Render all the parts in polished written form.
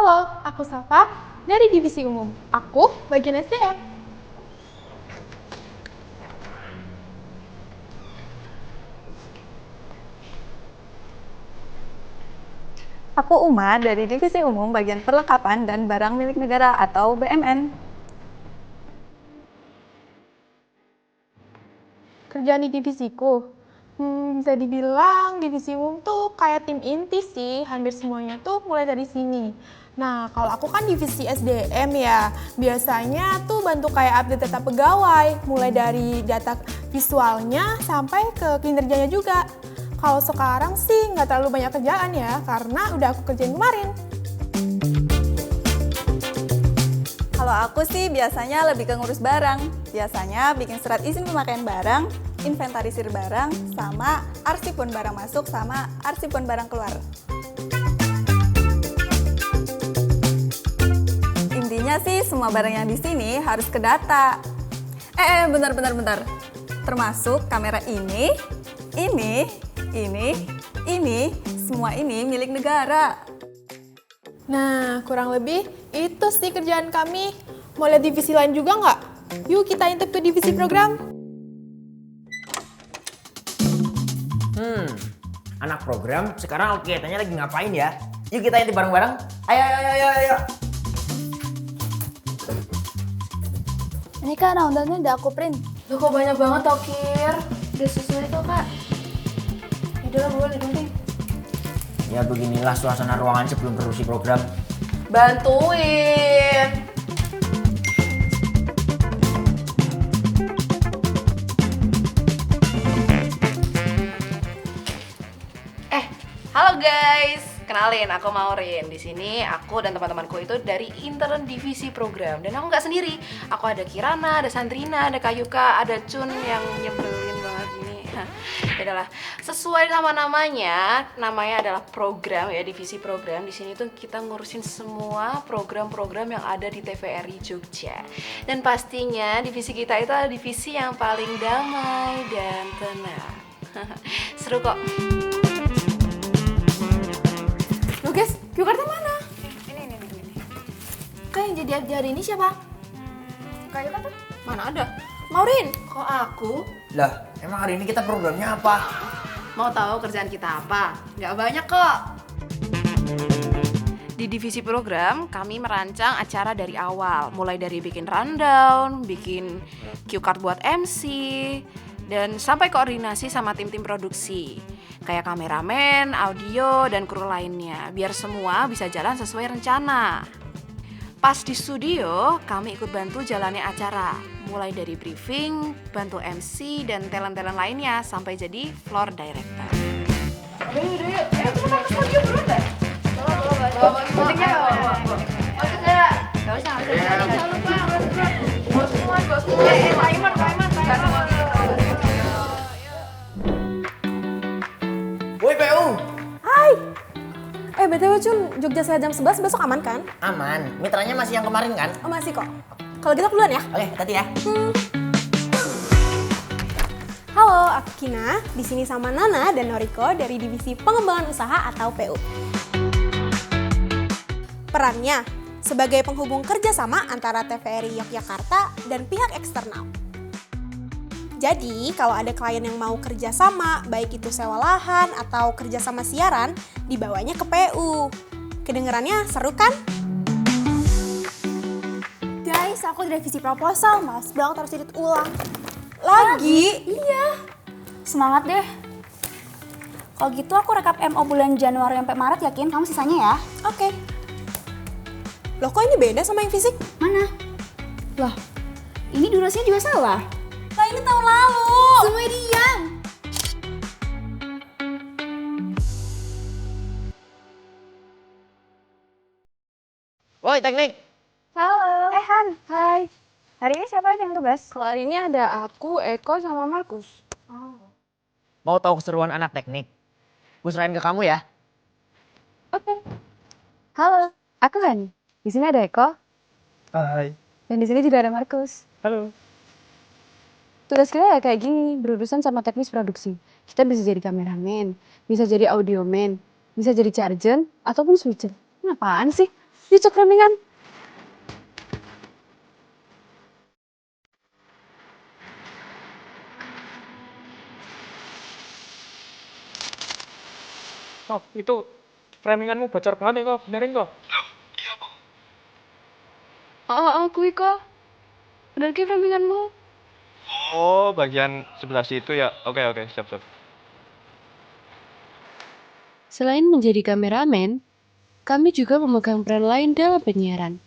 Halo, aku Safa dari Divisi Umum. Aku bagian SDM. Aku Uma dari Divisi Umum Bagian Perlengkapan dan Barang Milik Negara atau BMN. Kerjaan di divisiku, bisa dibilang divisi umum tuh kayak tim inti sih. Hampir semuanya tuh mulai dari sini. Nah, kalau aku kan divisi SDM ya, biasanya tuh bantu kayak update data pegawai, mulai dari data visualnya sampai ke kinerjanya juga. Kalau sekarang sih nggak terlalu banyak kerjaan ya, karena udah aku kerjain kemarin. Kalau aku sih biasanya lebih ke ngurus barang. Biasanya bikin surat izin pemakaian barang, inventarisir barang, sama arsipun barang masuk, sama arsipun barang keluar. Intinya sih semua barang yang di sini harus ke data. Bentar. Termasuk kamera ini, semua ini milik negara. Nah, kurang lebih itu sih kerjaan kami. Mau lihat divisi lain juga nggak? Yuk kita intip ke divisi program. Anak program sekarang kegiatannya lagi ngapain ya? Yuk kita intip bareng-bareng. Ayo. Ini kan rundownnya udah aku print. Loh kok banyak banget Tokir? Udah sesuai kok kak. Yaudah boleh digunting. Ya beginilah suasana ruangan sebelum produksi program. Bantuin. Halo guys, kenalin aku Maureen. Di sini aku dan teman-temanku itu dari intern divisi program. Dan aku nggak sendiri. Aku ada Kirana, ada Sandrina, ada Kayuka, ada Cun yang nyebelin banget ini. Yaudahlah, sesuai sama namanya adalah program ya, divisi program. Di sini tuh kita ngurusin semua program-program yang ada di TVRI Jogja. Dan pastinya divisi kita itu adalah divisi yang paling damai dan tenang. Seru kok. Loh guys, cue cardnya mana? Ini. Kak yang jadi hari ini siapa? Kayak tuh? Mana ada? Maureen. Kok aku? Lah, emang hari ini kita programnya apa? Mau tahu kerjaan kita apa? Nggak banyak kok. Di divisi program, kami merancang acara dari awal. Mulai dari bikin rundown, bikin cue card buat MC, dan sampai koordinasi sama tim-tim produksi. Kayak kameramen, audio, dan kru lainnya. Biar semua bisa jalan sesuai rencana. Pas di studio, kami ikut bantu jalannya acara. Mulai dari briefing, bantu MC, dan talent-talent lainnya sampai jadi floor director. Woi PU! BTW Cun, Jogja saya jam 11 besok aman kan? Aman, mitranya masih yang kemarin kan? Oh masih kok. Kalau gitu aku duluan ya. Oke, hati ya. Halo, aku Kina. Di sini sama Nana dan Noriko dari Divisi Pengembangan Usaha atau PU. Perannya sebagai penghubung kerjasama antara TVRI Yogyakarta dan pihak eksternal. Jadi, kalau ada klien yang mau kerjasama, baik itu sewa lahan atau kerjasama siaran, dibawanya ke PU. Kedengerannya seru kan? Guys, aku dari divisi proposal, males banget harus edit ulang. Lagi? Iya. Semangat deh. Kalau gitu aku rekap MO bulan Januari sampai Maret, yakin kamu sisanya ya. Oke. Loh kok ini beda sama yang fisik? Mana? Loh, ini durasinya juga salah. Lah ini tahun lalu. Semua diam. Woi teknik! Halo. Han. Hai. Hari ini siapa yang tugas? Kalau hari ini ada aku, Eko, sama Markus. Mau tahu keseruan anak teknik? Gue serahin ke kamu ya. Oke. Halo, aku Han. Di sini ada Eko. Hai. Dan di sini juga ada Markus. Halo. Tugas kita ya kayak gini, berurusan sama teknis produksi. Kita bisa jadi kameramen, bisa jadi audioman, bisa jadi charger, ataupun switcher. Ini apaan sih? Yuk cek framing-an. Oh, itu framinganmu bocor banget ya kok, benerin kok? Kuwi kok. Bener ki framinganmu. Oh, bagian sebelah situ ya. Oke, siap. Selain menjadi kameramen, kami juga memegang peran lain dalam penyiaran.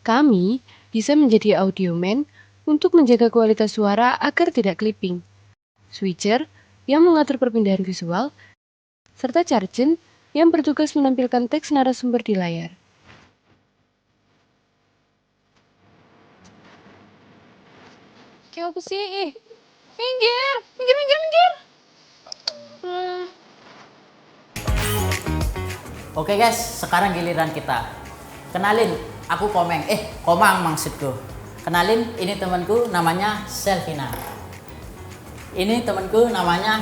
Kami bisa menjadi audioman untuk menjaga kualitas suara agar tidak clipping. Switcher yang mengatur perpindahan visual, serta Chargen yang bertugas menampilkan teks narasumber di layar. Kayak apa sih? Minggir. Oke guys, sekarang giliran kita. Kenalin, aku Komang maksudku. Kenalin, ini temanku namanya Selvina. Ini temanku namanya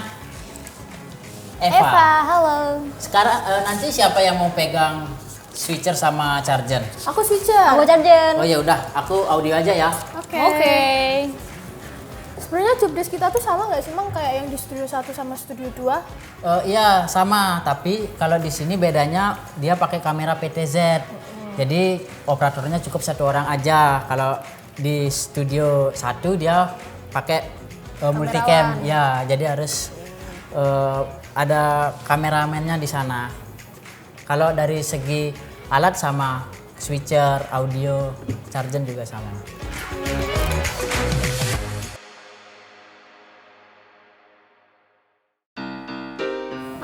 Eva. Halo. Sekarang nanti siapa yang mau pegang switcher sama charger? Aku switcher. Aku Chargen. Oh ya udah, aku audio aja ya. Oke. Sebenarnya jobdesk kita tuh sama nggak sih, Mang? Kayak yang di studio 1 sama studio 2? Iya sama, tapi kalau di sini bedanya dia pakai kamera PTZ. Jadi operatornya cukup 1 orang aja. Kalau di studio 1 dia pakai multicam. Ya, jadi harus ada kameramennya di sana. Kalau dari segi alat sama, switcher, audio, charger juga sama.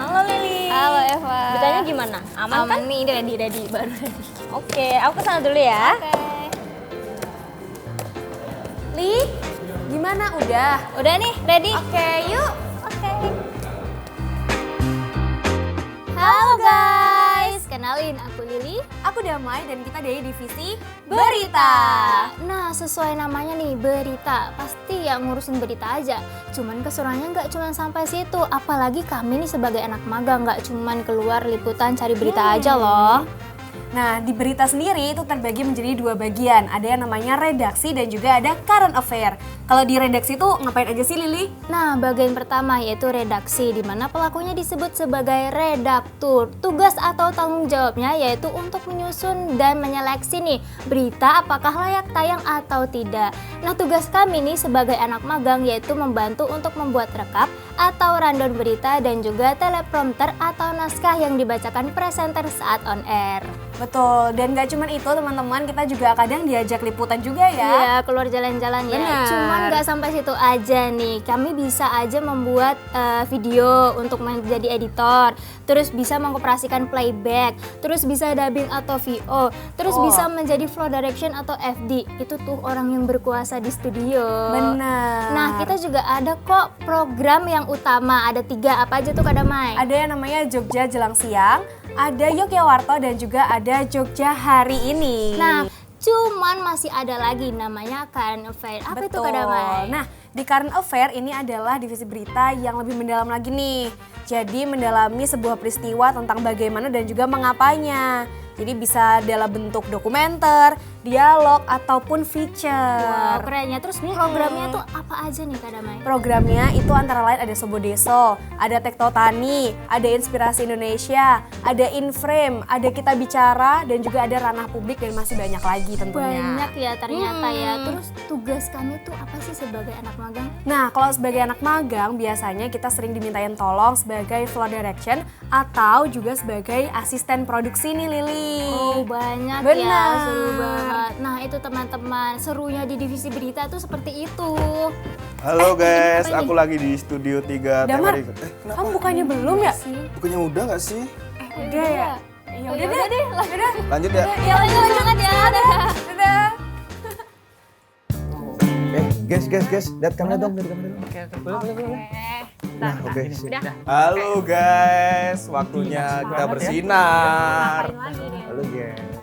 Halo Lili. Halo Eva. Beritanya gimana? Aman kan? Nih, ready, baru ready. Oke, aku kesana dulu ya. Oke. Li, gimana? Udah nih, ready? Oke, yuk. Oke. Halo guys, kenalin aku Lili. Aku Damai dan kita dari divisi Berita. Nah, sesuai namanya nih, berita. Pasti yang ngurusin berita aja. Cuman keseruannya nggak cuma sampai situ. Apalagi kami nih sebagai anak magang nggak cuman keluar liputan cari berita aja loh. Nah, di berita sendiri itu terbagi menjadi 2 bagian. Ada yang namanya redaksi dan juga ada current affair. Kalau di redaksi itu ngapain aja sih, Lili? Nah, bagian pertama yaitu redaksi, di mana pelakunya disebut sebagai redaktur. Tugas atau tanggung jawabnya yaitu untuk menyusun dan menyeleksi nih berita apakah layak tayang atau tidak. Nah, tugas kami nih sebagai anak magang yaitu membantu untuk membuat rekap atau rundown berita dan juga teleprompter atau naskah yang dibacakan presenter saat on air. Betul, dan gak cuma itu teman-teman, kita juga kadang diajak liputan juga ya. Iya, keluar jalan-jalan ya. Benar. Cuman nggak sampai situ aja nih. Kami bisa aja membuat video untuk menjadi editor. Terus bisa mengoperasikan playback. Terus bisa dubbing atau VO. Terus bisa menjadi flow direction atau FD. Itu tuh orang yang berkuasa di studio. Benar. Nah, kita juga ada kok program yang utama. Ada 3, apa aja tuh Kak Damai? Ada yang namanya Jogja Jelang Siang, ada Yogyakarta dan juga ada Jogja Hari Ini. Nah, cuman masih ada lagi namanya current affair. Apa itu Kak Damai? Nah, di current affair ini adalah divisi berita yang lebih mendalam lagi nih. Jadi mendalami sebuah peristiwa tentang bagaimana dan juga mengapanya. Jadi bisa dalam bentuk dokumenter, dialog, ataupun feature. Wow, keren ya. Terus programnya tuh apa aja nih Kak Damai? Programnya itu antara lain ada Sobo Deso, ada Tekto Tani, ada Inspirasi Indonesia, ada Inframe, ada Kita Bicara, dan juga ada Ranah Publik dan masih banyak lagi tentunya. Banyak ya ternyata ya. Terus tugas kami tuh apa sih sebagai anak magang? Nah, kalau sebagai anak magang biasanya kita sering dimintain tolong sebagai floor direction atau juga sebagai asisten produksi nih Lili. Oh banyak ya, Benar. seru banget. Nah itu teman-teman, serunya di divisi berita tuh seperti itu. Halo guys, apa ini? aku lagi di studio 3 Damar, TVRI. Kenapa? kamu bukannya belum ya? Bukannya udah gak sih? Udah ya? Ya udah deh. Lanjut ya? Ya lanjut ya. Dadah. Guys, lihat kamera dong, lihat kamera dong. Nah, oke. Halo guys, waktunya kita bersinar. Halo guys.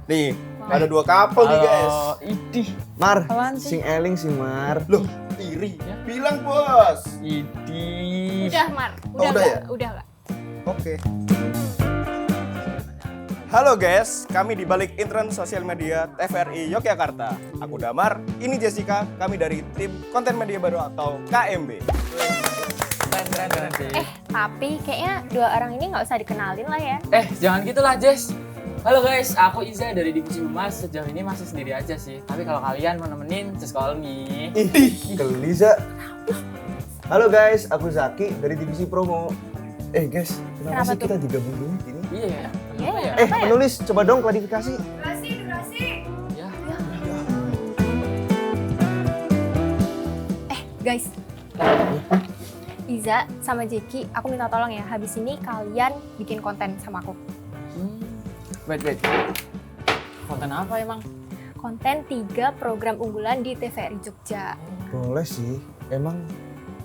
Nih, ada 2 couple nih guys. Idih. Mar, sing eling sing Mar. Loh, iri. Bilang bos. Idih. Udah Mar, Oh, udah ya? Udah Kak. Oke. Halo guys, kami di balik intern sosial media TVRI Yogyakarta. Aku Damar, ini Jessica, kami dari tim konten media baru atau KMB. Keren sih. Tapi kayaknya dua orang ini nggak usah dikenalin lah ya. Jangan gitulah Jess. Halo guys, aku Iza dari Divisi Humas. Sejauh ini masih sendiri aja sih. Tapi kalau kalian mau nemenin, just call me. Geliza. Halo guys, aku Zaki dari divisi promo. Guys, kenapa sih kita digabung dulu ini? Iya. Penulis, coba dong klarifikasi. Ya. Guys, Iza sama Jeki, aku minta tolong ya, habis ini kalian bikin konten sama aku. Wait. Konten apa emang? Konten 3 program unggulan di TVRI Jogja. Boleh sih, emang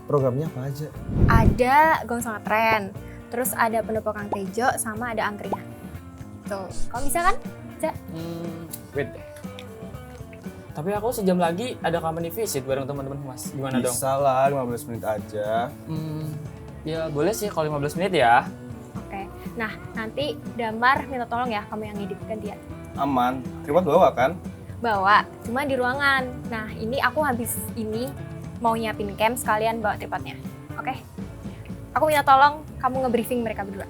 programnya apa aja? Ada Gong Sangat Tren, terus ada Pendopo Kang Tejo, sama ada Angkringan. Tuh, kamu bisa kan? Iza? Wait. Tapi aku sejam lagi ada company visit bareng teman-teman Humas. Gimana dong? Bisa lah, 15 menit aja. Ya boleh sih kalau 15 menit ya. Oke, nah nanti Damar minta tolong ya, kamu yang ngedit gantian. Aman, tripod bawa kan? Bawa, cuma di ruangan. Nah ini aku habis ini mau nyiapin cam sekalian bawa tripodnya. Oke? Aku minta tolong kamu nge-briefing mereka berdua.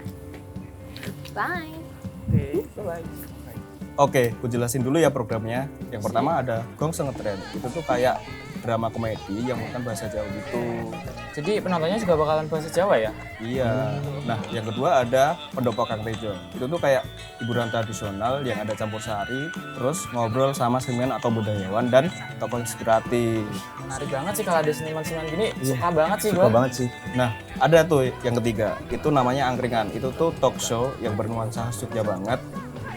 Bye. Bye-bye. Oke, aku jelasin dulu ya programnya. Yang pertama ada Gong Sangat Tren. Itu tuh kayak drama komedi yang bukan bahasa Jawa gitu. Jadi penontonnya juga bakalan bahasa Jawa ya? Iya. Nah, yang kedua ada Pendopo Kang Tejo. Itu tuh kayak hiburan tradisional yang ada campur sari, terus ngobrol sama seniman atau budayawan dan tokoh inspiratif. Menarik banget sih kalau ada seniman-seniman gini. Suka banget sih Suka gue. banget sih. Nah, ada tuh yang ketiga. Itu namanya Angkringan. Itu tuh talk show yang bernuansa Jogja banget.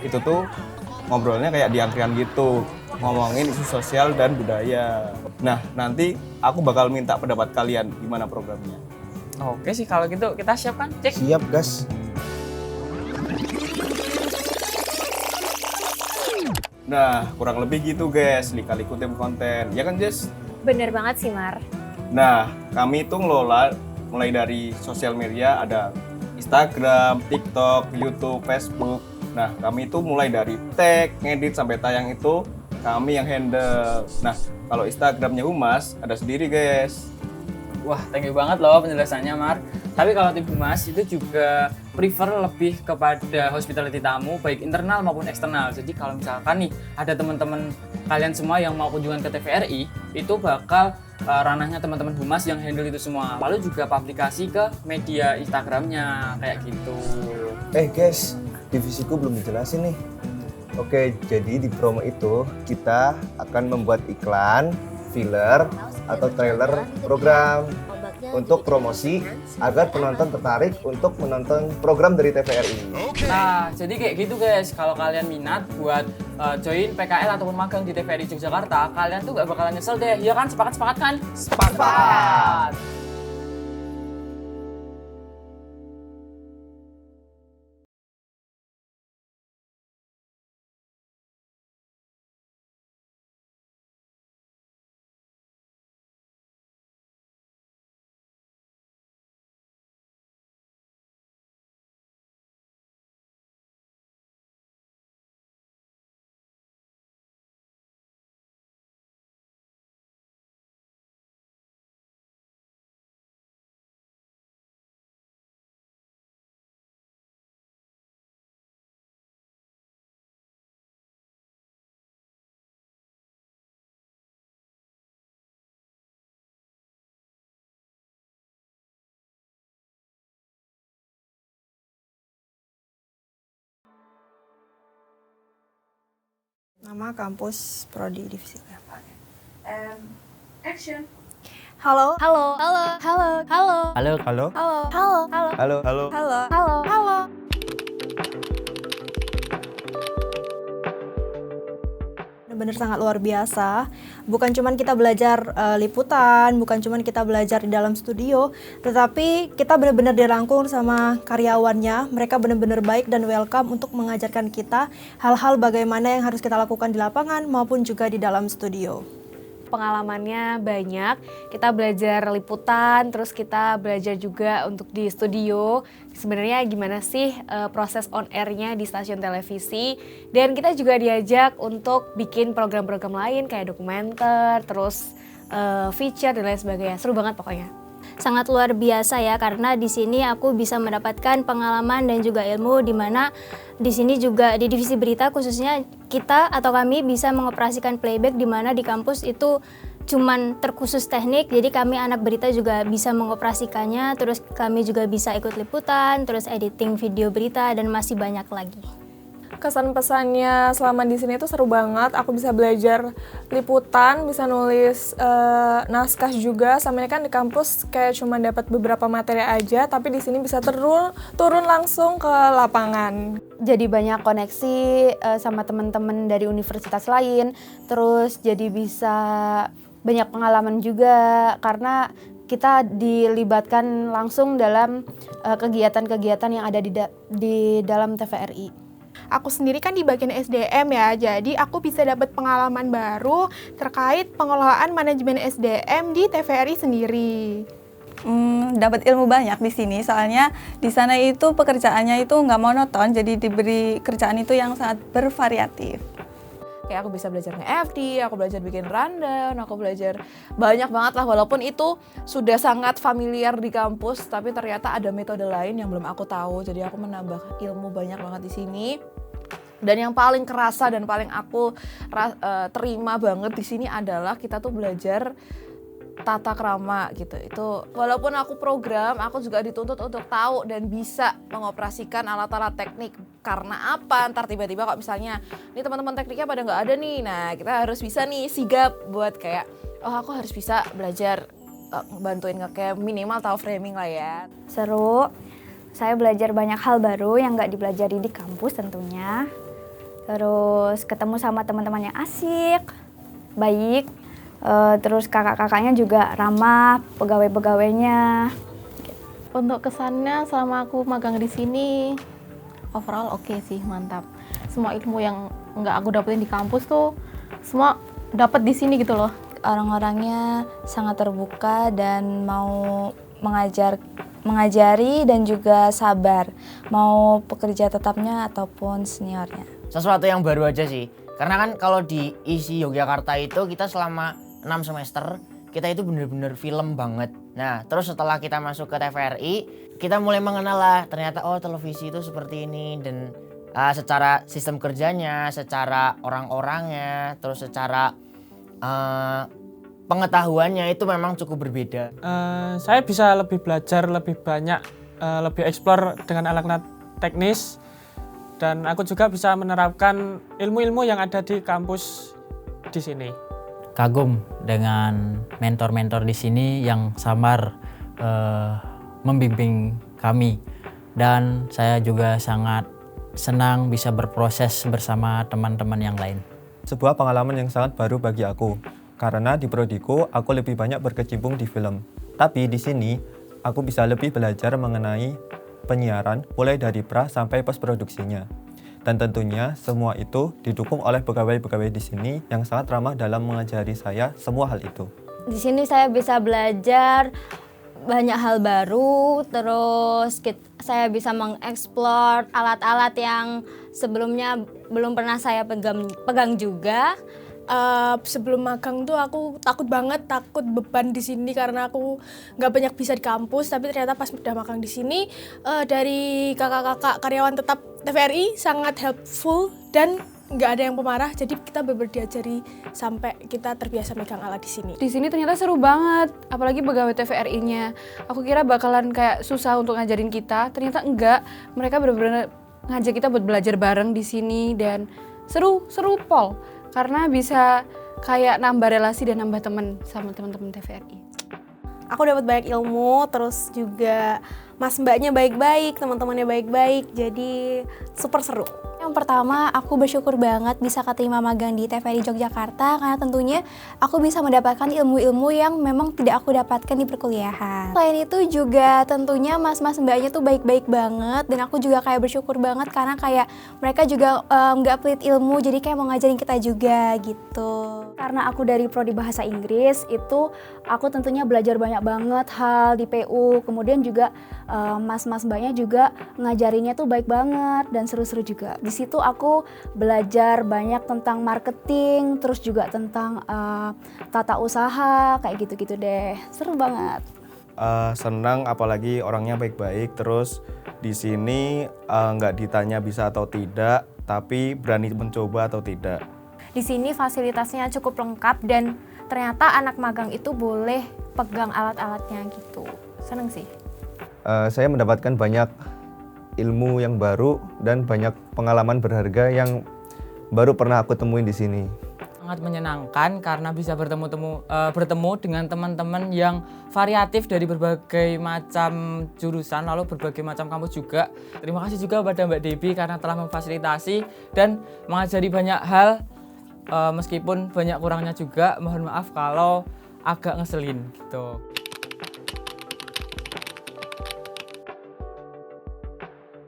Itu tuh ngobrolnya kayak di angkringan gitu, ngomongin isu sosial dan budaya. Nah, nanti aku bakal minta pendapat kalian gimana programnya. Oke sih kalau gitu kita siap kan? Cek. Siap, gas. Nah, kurang lebih gitu guys, lika-liku tim konten. Ya kan, Jess? Bener banget sih, Mar. Nah, kami itu ngelola mulai dari sosial media, ada Instagram, TikTok, YouTube, Facebook. Nah, kami itu mulai dari tag, ngedit, sampai tayang itu kami yang handle. Nah, kalau Instagramnya Humas, ada sendiri guys. Wah, thank you banget loh penjelasannya, Mar. Tapi kalau tim Humas itu juga prefer lebih kepada hospitality tamu, baik internal maupun eksternal. Jadi kalau misalkan nih ada teman-teman kalian semua yang mau kunjungan ke TVRI, itu bakal ranahnya teman-teman Humas yang handle itu semua. Lalu juga publikasi ke media Instagramnya, kayak gitu. Guys, divisiku belum dijelasin nih. Oke, jadi di promo itu kita akan membuat iklan, filler, atau trailer program untuk promosi agar penonton tertarik untuk menonton program dari TVRI. Nah, jadi kayak gitu guys. Kalau kalian minat buat join PKL ataupun magang di TVRI Yogyakarta, kalian tuh gak bakalan nyesel deh. Ya kan? Sepakat kan? Sepakat! Nama kampus prodi divisi apa? Action. Halo. Halo, halo, halo, halo, Halo. Halo? halo, halo, halo, Halo? Halo? Halo. halo, halo. Benar-benar sangat luar biasa. Bukan cuman kita belajar liputan, bukan cuman kita belajar di dalam studio, tetapi kita benar-benar dirangkul sama karyawannya. Mereka benar-benar baik dan welcome untuk mengajarkan kita hal-hal bagaimana yang harus kita lakukan di lapangan maupun juga di dalam studio. Pengalamannya banyak, kita belajar liputan, terus kita belajar juga untuk di studio. Sebenarnya gimana sih proses on air-nya di stasiun televisi. Dan kita juga diajak untuk bikin program-program lain kayak dokumenter, terus feature dan lain sebagainya. Seru banget pokoknya. Sangat luar biasa ya, karena di sini aku bisa mendapatkan pengalaman dan juga ilmu, di mana di sini juga di divisi berita khususnya kita atau kami bisa mengoperasikan playback, di mana di kampus itu cuman terkhusus teknik, jadi kami anak berita juga bisa mengoperasikannya, terus kami juga bisa ikut liputan, terus editing video berita dan masih banyak lagi. Kesan-pesannya selama di sini tuh seru banget. Aku bisa belajar liputan, bisa nulis naskah juga. Sama ini kan di kampus kayak cuma dapat beberapa materi aja, tapi di sini bisa turun langsung ke lapangan. Jadi banyak koneksi sama teman-teman dari universitas lain, terus jadi bisa banyak pengalaman juga karena kita dilibatkan langsung dalam kegiatan-kegiatan yang ada di dalam TVRI. Aku sendiri kan di bagian SDM ya, jadi aku bisa dapat pengalaman baru terkait pengelolaan manajemen SDM di TVRI sendiri. Dapat ilmu banyak di sini, soalnya di sana itu pekerjaannya itu nggak monoton, jadi diberi kerjaan itu yang sangat bervariatif. Kayak aku bisa belajar nge-FD, aku belajar bikin rundown, aku belajar banyak banget lah, walaupun itu sudah sangat familiar di kampus, tapi ternyata ada metode lain yang belum aku tahu, jadi aku menambah ilmu banyak banget di sini. Dan yang paling kerasa dan paling aku terima banget di sini adalah kita tuh belajar tata krama gitu. Itu walaupun aku program, aku juga dituntut untuk tahu dan bisa mengoperasikan alat-alat teknik. Karena apa? Ntar tiba-tiba kok misalnya ini teman-teman tekniknya pada nggak ada nih, nah kita harus bisa nih sigap buat kayak aku harus bisa belajar bantuin ngecam, minimal tahu framing lah ya. Seru, saya belajar banyak hal baru yang nggak dipelajari di kampus tentunya. Terus ketemu sama teman-teman yang asik, baik. Terus kakak-kakaknya juga ramah, pegawai-pegawainya. Untuk kesannya selama aku magang di sini, overall oke sih, mantap. Semua ilmu yang nggak aku dapetin di kampus tuh semua dapat di sini gitu loh. Orang-orangnya sangat terbuka dan mau mengajari dan juga sabar, mau pekerja tetapnya ataupun seniornya. Sesuatu yang baru aja sih, karena kan kalau di ISI Yogyakarta itu kita selama 6 semester kita itu bener-bener film banget. Nah terus setelah kita masuk ke TVRI, kita mulai mengenal lah ternyata televisi itu seperti ini, dan secara sistem kerjanya, secara orang-orangnya, terus secara pengetahuannya itu memang cukup berbeda. Saya bisa lebih belajar lebih banyak, lebih eksplor dengan alat teknis, dan aku juga bisa menerapkan ilmu-ilmu yang ada di kampus di sini. Kagum dengan mentor-mentor di sini yang samar membimbing kami, dan saya juga sangat senang bisa berproses bersama teman-teman yang lain. Sebuah pengalaman yang sangat baru bagi aku, karena di prodiku aku lebih banyak berkecimpung di film. Tapi di sini aku bisa lebih belajar mengenai penyiaran mulai dari pra sampai post produksinya. Dan tentunya semua itu didukung oleh pegawai-pegawai di sini yang sangat ramah dalam mengajari saya semua hal itu. Di sini saya bisa belajar banyak hal baru, terus saya bisa mengeksplor alat-alat yang sebelumnya belum pernah saya pegang juga. Sebelum magang tuh aku takut beban di sini karena aku nggak banyak bisa di kampus, tapi ternyata pas udah magang di sini dari kakak-kakak karyawan tetap TVRI sangat helpful dan nggak ada yang pemarah, jadi kita benar-benar diajari sampai kita terbiasa megang alat di sini. Di sini ternyata seru banget, apalagi pegawai TVRI-nya. Aku kira bakalan kayak susah untuk ngajarin kita, ternyata enggak. Mereka benar-benar ngajak kita buat belajar bareng di sini dan seru Pol. Karena bisa kayak nambah relasi dan nambah teman sama teman-teman TVRI. Aku dapat banyak ilmu, terus juga mas mbaknya baik-baik, teman-temannya baik-baik, jadi super seru. Yang pertama, aku bersyukur banget bisa keterima magang di TVRI Yogyakarta karena tentunya aku bisa mendapatkan ilmu-ilmu yang memang tidak aku dapatkan di perkuliahan. Selain itu juga tentunya mas-mas mbaknya tuh baik-baik banget dan aku juga kayak bersyukur banget karena kayak mereka juga nggak pelit ilmu, jadi kayak mau ngajarin kita juga gitu. Karena aku dari prodi bahasa Inggris, itu aku tentunya belajar banyak banget hal di PU, kemudian juga mas-mas mbaknya juga ngajarinnya tuh baik banget dan seru-seru juga. Di situ aku belajar banyak tentang marketing, terus juga tentang tata usaha, kayak gitu-gitu deh. Seru banget. Senang, apalagi orangnya baik-baik. Terus di sini nggak ditanya bisa atau tidak, tapi berani mencoba atau tidak. Di sini fasilitasnya cukup lengkap dan ternyata anak magang itu boleh pegang alat-alatnya gitu. Seneng sih. Saya mendapatkan banyak ilmu yang baru dan banyak pengalaman berharga yang baru pernah aku temuin di sini. Sangat menyenangkan karena bisa bertemu dengan teman-teman yang variatif dari berbagai macam jurusan, lalu berbagai macam kampus juga. Terima kasih juga pada Mbak Debbie karena telah memfasilitasi dan mengajari banyak hal, meskipun banyak kurangnya juga. Mohon maaf kalau agak ngeselin gitu.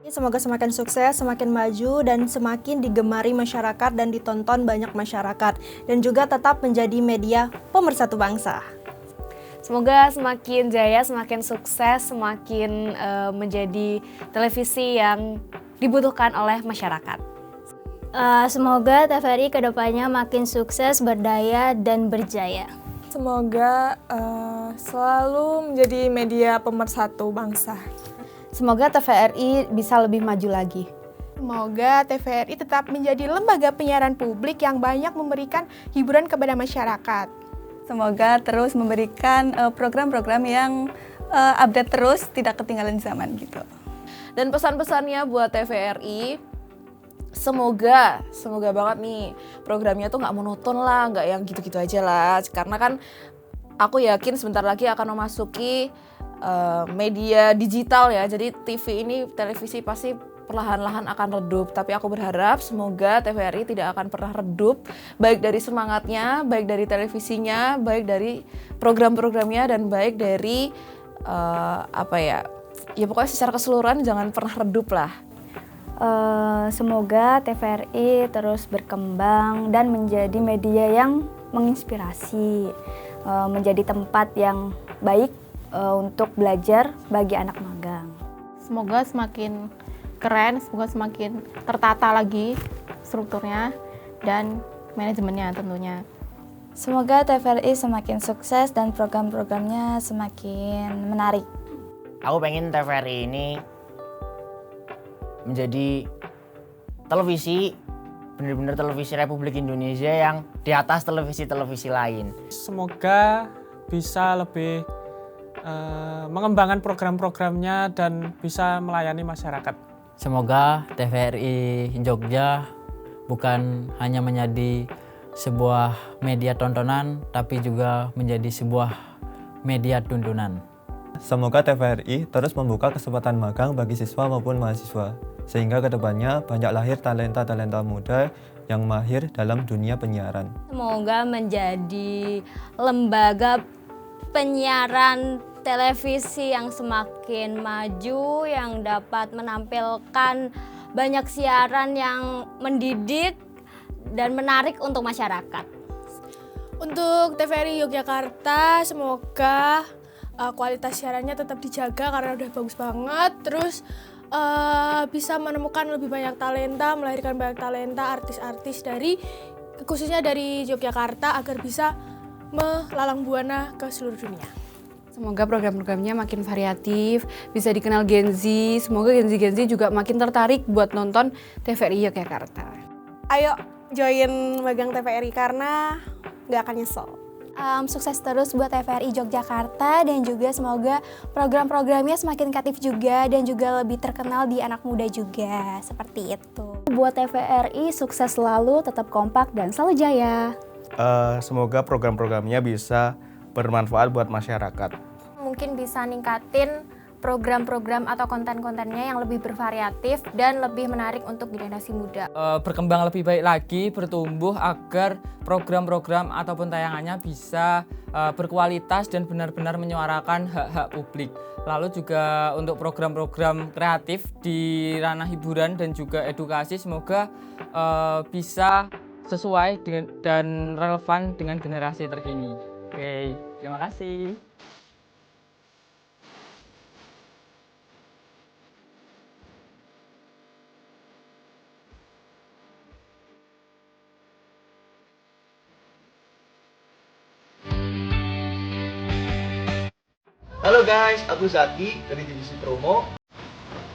Semoga semakin sukses, semakin maju, dan semakin digemari masyarakat dan ditonton banyak masyarakat. Dan juga tetap menjadi media pemersatu bangsa. Semoga semakin jaya, semakin sukses, semakin menjadi televisi yang dibutuhkan oleh masyarakat. Semoga TVRI kedepannya makin sukses, berdaya, dan berjaya. Semoga selalu menjadi media pemersatu bangsa. Semoga TVRI bisa lebih maju lagi. Semoga TVRI tetap menjadi lembaga penyiaran publik yang banyak memberikan hiburan kepada masyarakat. Semoga terus memberikan program-program yang update terus, tidak ketinggalan zaman gitu. Dan pesan-pesannya buat TVRI, semoga banget nih programnya tuh nggak monoton lah, nggak yang gitu-gitu aja lah. Karena kan aku yakin sebentar lagi akan memasuki media digital ya, jadi televisi pasti perlahan-lahan akan redup, tapi aku berharap semoga TVRI tidak akan pernah redup, baik dari semangatnya, baik dari televisinya, baik dari program-programnya, dan baik dari pokoknya secara keseluruhan jangan pernah redup lah. Semoga TVRI terus berkembang dan menjadi media yang menginspirasi, menjadi tempat yang baik untuk belajar bagi anak magang. Semoga semakin keren, semoga semakin tertata lagi strukturnya dan manajemennya tentunya. Semoga TVRI semakin sukses dan program-programnya semakin menarik. Aku pengen TVRI ini menjadi televisi, benar-benar televisi Republik Indonesia yang di atas televisi-televisi lain. Semoga bisa lebih mengembangkan program-programnya dan bisa melayani masyarakat. Semoga TVRI Jogja bukan hanya menjadi sebuah media tontonan, tapi juga menjadi sebuah media tuntunan. Semoga TVRI terus membuka kesempatan magang bagi siswa maupun mahasiswa, sehingga kedepannya banyak lahir talenta-talenta muda yang mahir dalam dunia penyiaran. Semoga menjadi lembaga penyiaran televisi yang semakin maju, yang dapat menampilkan banyak siaran yang mendidik dan menarik untuk masyarakat. Untuk TVRI Yogyakarta, semoga kualitas siarannya tetap dijaga karena udah bagus banget. Terus bisa menemukan lebih banyak talenta, melahirkan banyak talenta artis-artis khususnya dari Yogyakarta agar bisa melalang buana ke seluruh dunia. Semoga program-programnya makin variatif, bisa dikenal Gen Z. Semoga Gen Z juga makin tertarik buat nonton TVRI Yogyakarta. Ayo join magang TVRI karena nggak akan nyesel. Sukses terus buat TVRI Yogyakarta dan juga semoga program-programnya semakin kreatif juga dan juga lebih terkenal di anak muda juga, seperti itu. Buat TVRI sukses selalu, tetap kompak dan selalu jaya. Semoga program-programnya bisa bermanfaat buat masyarakat. Mungkin bisa ningkatin program-program atau konten-kontennya yang lebih bervariatif dan lebih menarik untuk generasi muda. Berkembang lebih baik lagi, bertumbuh agar program-program ataupun tayangannya bisa berkualitas dan benar-benar menyuarakan hak-hak publik. Lalu juga untuk program-program kreatif di ranah hiburan dan juga edukasi semoga bisa sesuai dan relevan dengan generasi terkini. Oke, terima kasih. Halo guys, aku Zaki dari divisi promo.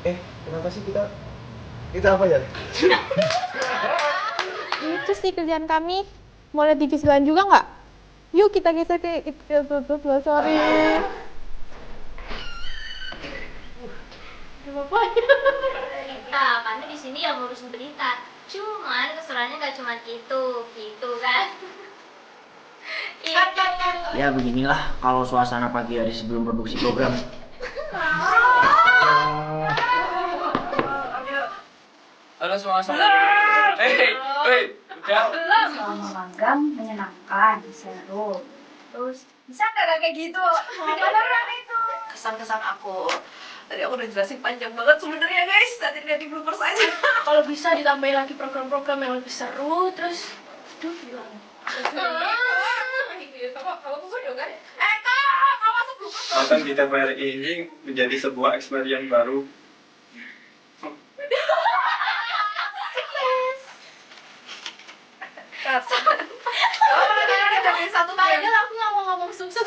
Kenapa sih kita apa ya? Itu sih kerjaan kami. Mau lihat divisi lain juga nggak? Yuk kita geser ke tutup loh, sorry. Nah, kami di sini yang ngurus berita. Cuman keseruannya nggak cuma gitu kan? Ya beginilah kalau suasana pagi hari sebelum produksi program. Halo semua. Udah. Selama magang menyenangkan, seru. Terus bisa nggak kayak gitu? Beneran itu. Kesan-kesan aku. Tadi aku udah jelasin panjang banget sebenarnya guys. Tadi lihat di bloopers aja. Kalau bisa ditambahin lagi program-program yang lebih seru, terus aduh bilang. Datang di TVRI ini menjadi sebuah experience baru. Satu aja lah, aku nggak mau ngomong sukses.